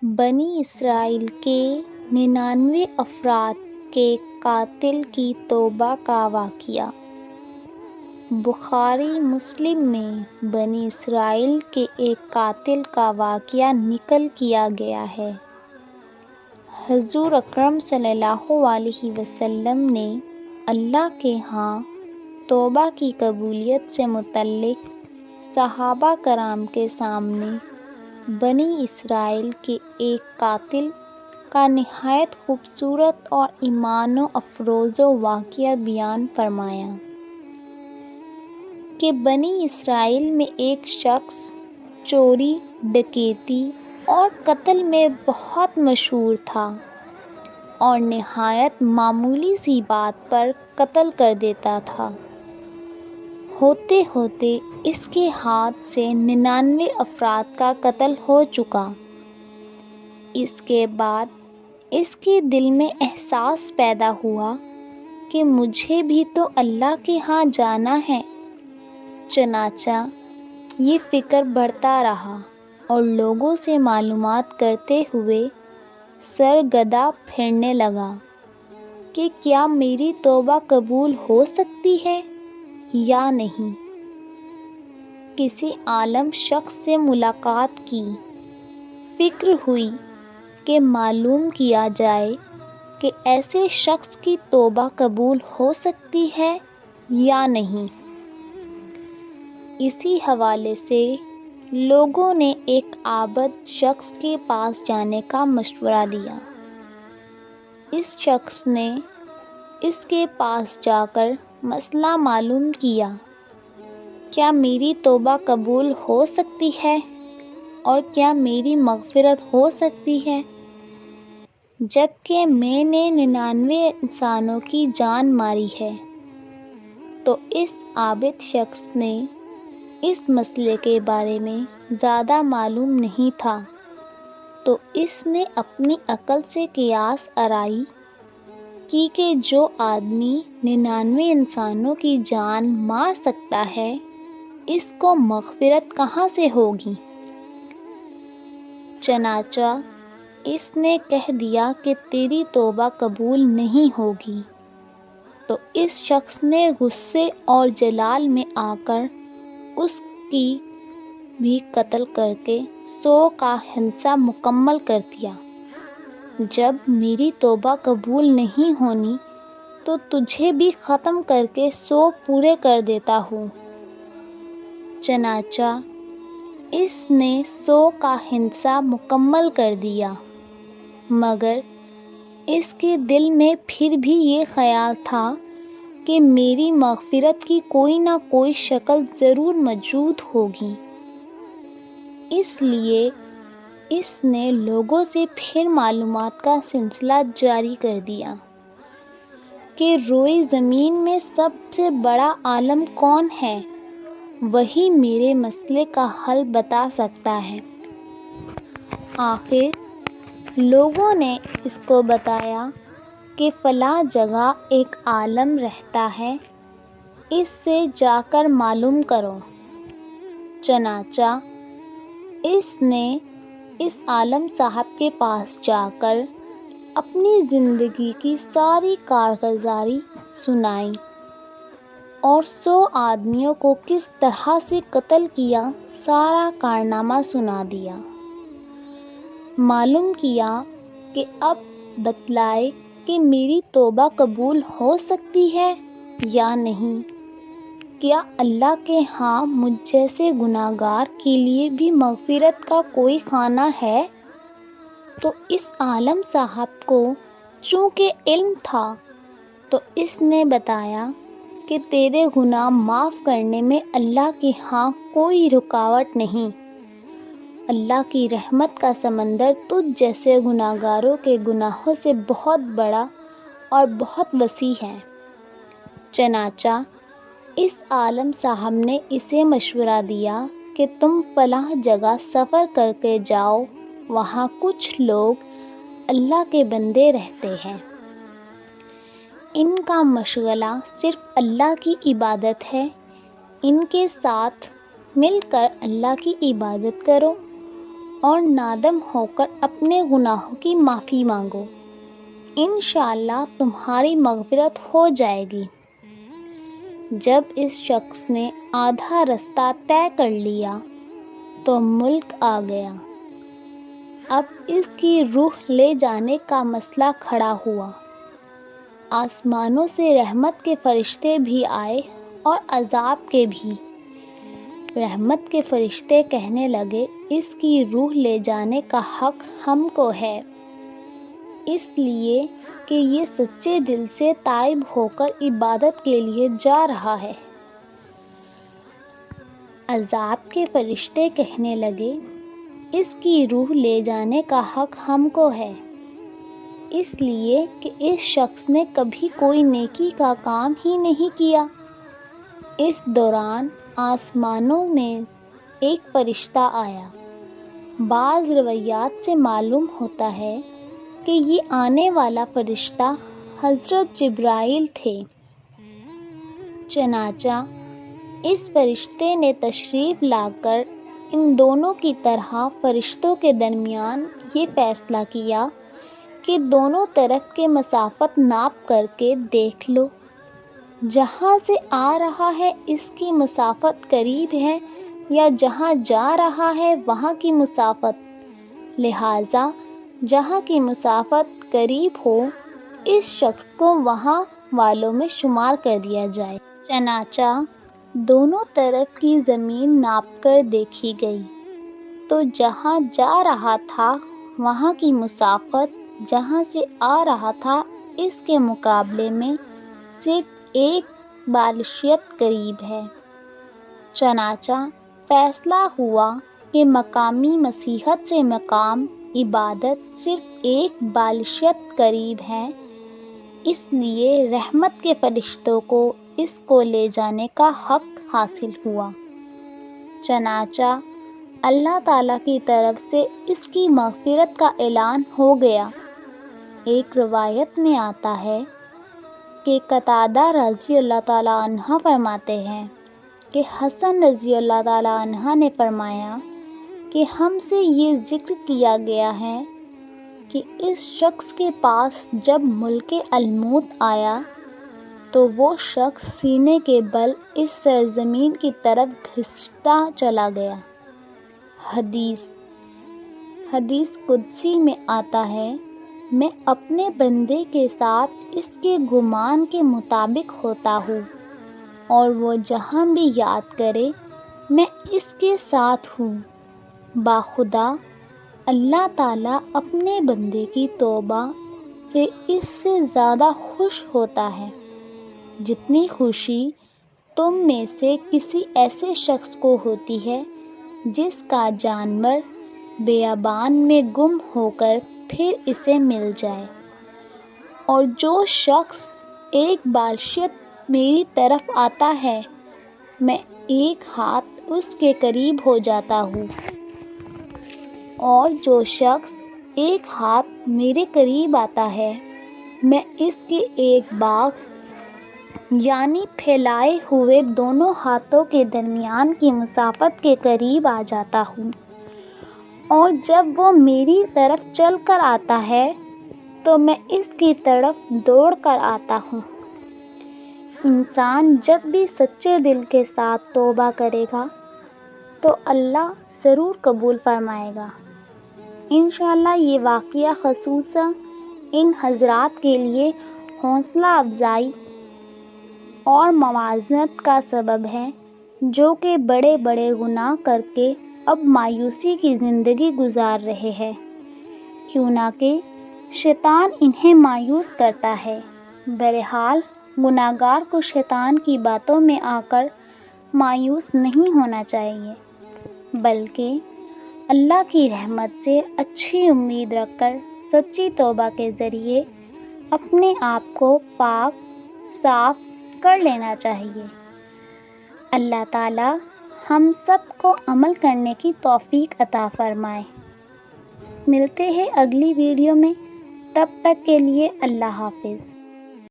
بنی اسرائیل کے 99 افراد کے قاتل کی توبہ کا واقعہ۔ بخاری مسلم میں بنی اسرائیل کے ایک قاتل کا واقعہ نقل کیا گیا ہے۔ حضور اکرم صلی اللہ علیہ وسلم نے اللہ کے ہاں توبہ کی قبولیت سے متعلق صحابہ کرام کے سامنے بنی اسرائیل کے ایک قاتل کا نہایت خوبصورت اور ایمان افروز واقعہ بیان فرمایا کہ بنی اسرائیل میں ایک شخص چوری، ڈکیتی اور قتل میں بہت مشہور تھا اور نہایت معمولی سی بات پر قتل کر دیتا تھا۔ ہوتے ہوتے اس کے ہاتھ سے 99 افراد کا قتل ہو چکا۔ اس کے بعد اس کے دل میں احساس پیدا ہوا کہ مجھے بھی تو اللہ کے ہاں جانا ہے۔ چنانچہ یہ فکر بڑھتا رہا اور لوگوں سے معلومات کرتے ہوئے سرگرداں پھرنے لگا کہ کیا میری توبہ قبول ہو سکتی ہے یا نہیں۔ کسی عالم شخص سے ملاقات کی، فکر ہوئی کہ معلوم کیا جائے کہ ایسے شخص کی توبہ قبول ہو سکتی ہے یا نہیں۔ اسی حوالے سے لوگوں نے ایک عابد شخص کے پاس جانے کا مشورہ دیا۔ اس شخص نے اس کے پاس جا کر مسئلہ معلوم کیا، کیا میری توبہ قبول ہو سکتی ہے اور کیا میری مغفرت ہو سکتی ہے، جبکہ میں نے 99 انسانوں کی جان ماری ہے؟ تو اس عابد شخص نے اس مسئلے کے بارے میں زیادہ معلوم نہیں تھا، تو اس نے اپنی عقل سے قیاس آرائی کی کہ جو آدمی 99 انسانوں کی جان مار سکتا ہے، اس کو مغفرت کہاں سے ہوگی؟ چنانچہ اس نے کہہ دیا کہ تیری توبہ قبول نہیں ہوگی۔ تو اس شخص نے غصے اور جلال میں آ کر اس کی بھی قتل کر کے 100 کا حصہ مکمل کر دیا۔ جب میری توبہ قبول نہیں ہونی تو تجھے بھی ختم کر کے 100 پورے کر دیتا ہوں۔ چنانچہ اس نے 100 کا حصہ مکمل کر دیا، مگر اس کے دل میں پھر بھی یہ خیال تھا کہ میری مغفرت کی کوئی نہ کوئی شکل ضرور موجود ہوگی۔ اس لیے اس نے لوگوں سے پھر معلومات کا سلسلہ جاری کر دیا کہ روئے زمین میں سب سے بڑا عالم کون ہے، وہی میرے مسئلے کا حل بتا سکتا ہے۔ آخر لوگوں نے اس کو بتایا کہ فلاں جگہ ایک عالم رہتا ہے، اس سے جا کر معلوم کرو۔ چنانچہ اس نے اس عالم صاحب کے پاس جا کر اپنی زندگی کی ساری کارگزاری سنائی اور 100 آدمیوں کو کس طرح سے قتل کیا، سارا کارنامہ سنا دیا۔ معلوم کیا کہ اب بتلائے کہ میری توبہ قبول ہو سکتی ہے یا نہیں۔ کیا اللہ کے ہاں مجھ جیسے گناہگار کے لیے بھی مغفرت کا کوئی خانہ ہے؟ تو اس عالم صاحب کو چونکہ علم تھا، تو اس نے بتایا کہ تیرے گناہ معاف کرنے میں اللہ کے ہاں کوئی رکاوٹ نہیں۔ اللہ کی رحمت کا سمندر تجھ جیسے گناہگاروں کے گناہوں سے بہت بڑا اور بہت وسیع ہے۔ چنانچہ اس عالم صاحب نے اسے مشورہ دیا کہ تم فلاں جگہ سفر کر کے جاؤ، وہاں کچھ لوگ اللہ کے بندے رہتے ہیں، ان کا مشغلہ صرف اللہ کی عبادت ہے، ان کے ساتھ مل کر اللہ کی عبادت کرو۔ اور نادم ہو کر اپنے گناہوں کی معافی مانگو، انشاءاللہ تمہاری مغفرت ہو جائے گی۔ جب اس شخص نے آدھا رستہ طے کر لیا تو ملک آ گیا۔ اب اس کی روح لے جانے کا مسئلہ کھڑا ہوا۔ آسمانوں سے رحمت کے فرشتے بھی آئے اور عذاب کے بھی۔ رحمت کے فرشتے کہنے لگے، اس کی روح لے جانے کا حق ہم کو ہے، اس لیے کہ یہ سچے دل سے تائب ہو کر عبادت کے لیے جا رہا ہے۔ عذاب کے فرشتے کہنے لگے، اس کی روح لے جانے کا حق ہم کو ہے، اس لیے کہ اس شخص نے کبھی کوئی نیکی کا کام ہی نہیں کیا۔ اس دوران آسمانوں میں ایک فرشتہ آیا۔ بعض روایات سے معلوم ہوتا ہے کہ یہ آنے والا فرشتہ حضرت جبرائیل تھے۔ چنانچہ اس فرشتے نے تشریف لا کر ان دونوں کی طرح فرشتوں کے درمیان یہ فیصلہ کیا کہ دونوں طرف کے مسافت ناپ کر کے دیکھ لو، جہاں سے آ رہا ہے اس کی مسافت قریب ہے یا جہاں جا رہا ہے وہاں کی مسافت، لہٰذا جہاں کی مسافت قریب ہو اس شخص کو وہاں والوں میں شمار کر دیا جائے۔ چنانچہ دونوں طرف کی زمین ناپ کر دیکھی گئی تو جہاں جا رہا تھا وہاں کی مسافت جہاں سے آ رہا تھا اس کے مقابلے میں صرف ایک بالشیت قریب ہے۔ چنانچہ فیصلہ ہوا کہ مقامی مسیحت سے مقام عبادت صرف ایک بالشیت قریب ہے، اس لیے رحمت کے فرشتوں کو اس کو لے جانے کا حق حاصل ہوا۔ چنانچہ اللہ تعالیٰ کی طرف سے اس کی مغفرت کا اعلان ہو گیا۔ ایک روایت میں آتا ہے کہ قتادہ رضی اللہ تعالیٰ عنہ فرماتے ہیں کہ حسن رضی اللہ تعالیٰ عنہ نے فرمایا کہ ہم سے یہ ذکر کیا گیا ہے کہ اس شخص کے پاس جب ملک الموت آیا تو وہ شخص سینے کے بل اس سرزمین کی طرف گھستا چلا گیا۔ حدیث قدسی میں آتا ہے، میں اپنے بندے کے ساتھ اس کے گمان کے مطابق ہوتا ہوں اور وہ جہاں بھی یاد کرے میں اس کے ساتھ ہوں۔ باخدا اللہ تعالیٰ اپنے بندے کی توبہ سے اس سے زیادہ خوش ہوتا ہے جتنی خوشی تم میں سے کسی ایسے شخص کو ہوتی ہے جس کا جانور بیابان میں گم ہو کر پھر اسے مل جائے، اور جو شخص ایک بالشیت میری طرف آتا ہے میں ایک ہاتھ اس کے قریب ہو جاتا ہوں، اور جو شخص ایک ہاتھ میرے قریب آتا ہے میں اس کے ایک باغ یعنی پھیلائے ہوئے دونوں ہاتھوں کے درمیان کی مسافت کے قریب آ جاتا ہوں، اور جب وہ میری طرف چل کر آتا ہے تو میں اس کی طرف دوڑ کر آتا ہوں۔ انسان جب بھی سچے دل کے ساتھ توبہ کرے گا تو اللہ ضرور قبول فرمائے گا۔ انشاءاللہ یہ واقعہ خصوصاً ان حضرات کے لیے حوصلہ افزائی اور موازنت کا سبب ہے جو کہ بڑے بڑے گناہ کر کے اب مایوسی کی زندگی گزار رہے ہیں، کیوں نہ کہ شیطان انہیں مایوس کرتا ہے۔ بہرحال گناہگار کو شیطان کی باتوں میں آ کر مایوس نہیں ہونا چاہیے، بلکہ اللہ کی رحمت سے اچھی امید رکھ کر سچی توبہ کے ذریعے اپنے آپ کو پاک صاف کر لینا چاہیے۔ اللہ تعالیٰ ہم سب کو عمل کرنے کی توفیق عطا فرمائے۔ ملتے ہیں اگلی ویڈیو میں، تب تک کے لیے اللہ حافظ۔